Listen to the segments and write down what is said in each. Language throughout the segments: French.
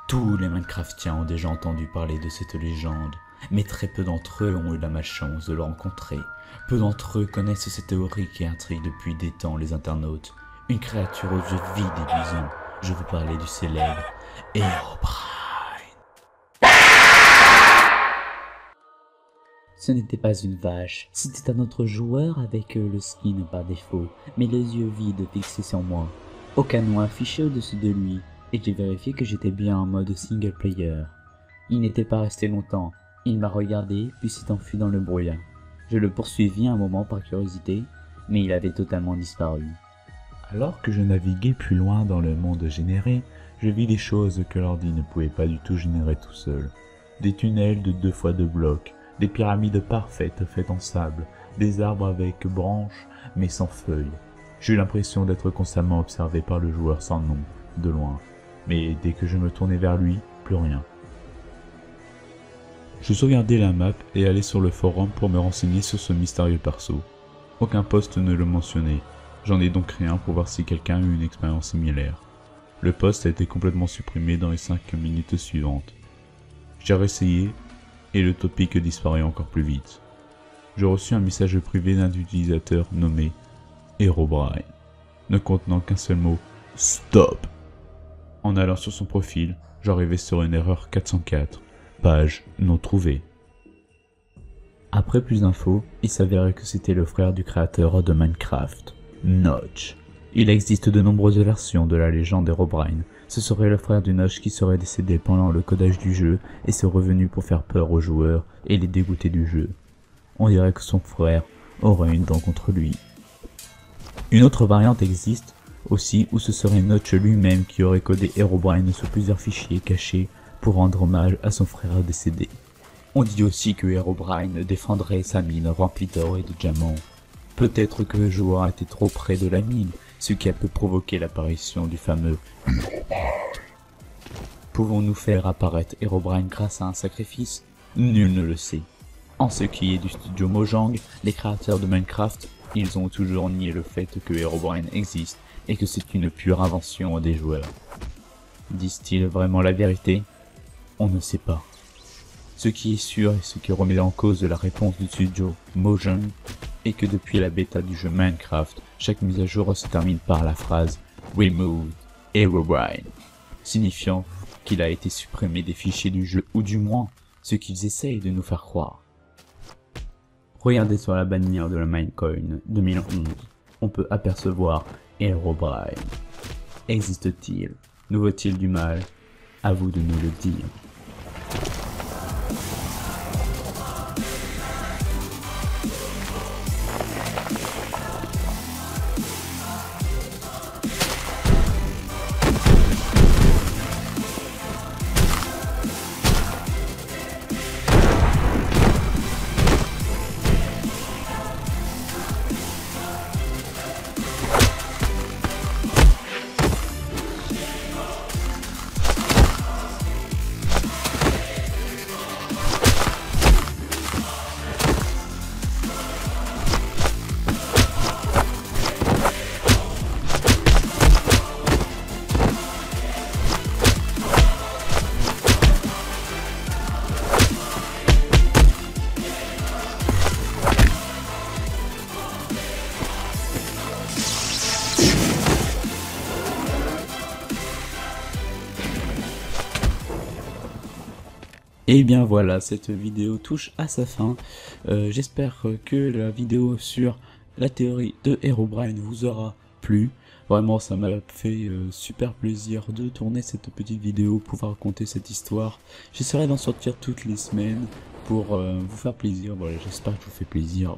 Tous les Minecraftiens ont déjà entendu parler de cette légende, mais très peu d'entre eux ont eu la malchance de le rencontrer. Peu d'entre eux connaissent cette théorie qui intrigue depuis des temps les internautes. Une créature aux yeux vides et luisants. Je veux parler du célèbre Herobrine. Ce n'était pas une vache, c'était un autre joueur avec le skin par défaut, mais les yeux vides fixés sur moi. Aucun nom affiché au-dessus de lui, et j'ai vérifié que j'étais bien en mode single player. Il n'était pas resté longtemps, il m'a regardé puis s'est enfui dans le brouillard. Je le poursuivis un moment par curiosité, mais il avait totalement disparu. Alors que je naviguais plus loin dans le monde généré, je vis des choses que l'ordi ne pouvait pas du tout générer tout seul. Des tunnels de 2 fois 2 blocs, des pyramides parfaites faites en sable, des arbres avec branches mais sans feuilles. J'eus l'impression d'être constamment observé par le joueur sans nom, de loin. Mais dès que je me tournais vers lui, plus rien. Je sauvegardai la map et allai sur le forum pour me renseigner sur ce mystérieux perso. Aucun post ne le mentionnait. J'en ai donc rien pour voir si quelqu'un a eu une expérience similaire. Le post a été complètement supprimé dans les 5 minutes suivantes. J'ai réessayé et le topic disparut encore plus vite. Je reçus un message privé d'un utilisateur nommé Herobrine, ne contenant qu'un seul mot, STOP. En allant sur son profil, j'arrivais sur une erreur 404, page non trouvée. Après plus d'infos, il s'avérait que c'était le frère du créateur de Minecraft, Notch. Il existe de nombreuses versions de la légende Herobrine. Ce serait le frère du Notch qui serait décédé pendant le codage du jeu et serait revenu pour faire peur aux joueurs et les dégoûter du jeu. On dirait que son frère aurait une dent contre lui. Une autre variante existe aussi où ce serait Notch lui-même qui aurait codé Herobrine sur plusieurs fichiers cachés pour rendre hommage à son frère décédé. On dit aussi que Herobrine défendrait sa mine remplie d'or et de diamants. Peut-être que le joueur était trop près de la mine, ce qui a pu provoquer l'apparition du fameux Herobrine. Pouvons-nous faire apparaître Herobrine grâce à un sacrifice? Nul ne le sait. En ce qui est du studio Mojang, les créateurs de Minecraft, ils ont toujours nié le fait que Herobrine existe et que c'est une pure invention des joueurs. Disent-ils vraiment la vérité? On ne sait pas. Ce qui est sûr et ce qui remet en cause la réponse du studio Mojang est que depuis la bêta du jeu Minecraft, chaque mise à jour se termine par la phrase Remove Herobrine, signifiant qu'il a été supprimé des fichiers du jeu, ou du moins ce qu'ils essayent de nous faire croire. Regardez sur la bannière de la Minecoin 2011, on peut apercevoir Herobrine. Existe-t-il? Nous vaut-il du mal? À vous de nous le dire. Et bien voilà, cette vidéo touche à sa fin. J'espère que la vidéo sur la théorie de Herobrine vous aura plu. Vraiment, ça m'a fait super plaisir de tourner cette petite vidéo, pouvoir raconter cette histoire. J'essaierai d'en sortir toutes les semaines pour vous faire plaisir. Voilà, j'espère que je vous fais plaisir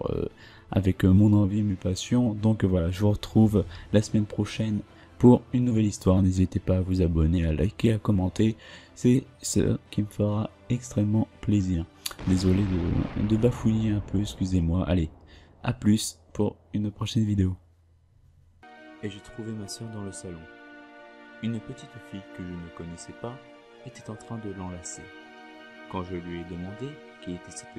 avec mon envie, mes passions. Donc voilà, je vous retrouve la semaine prochaine pour une nouvelle histoire. N'hésitez pas à vous abonner, à liker, à commenter. C'est ce qui me fera extrêmement plaisir. Désolé de bafouiller un peu, excusez-moi. Allez, à plus pour une prochaine vidéo. Et j'ai trouvé ma soeur dans le salon. Une petite fille que je ne connaissais pas était en train de l'enlacer. Quand je lui ai demandé qui était cette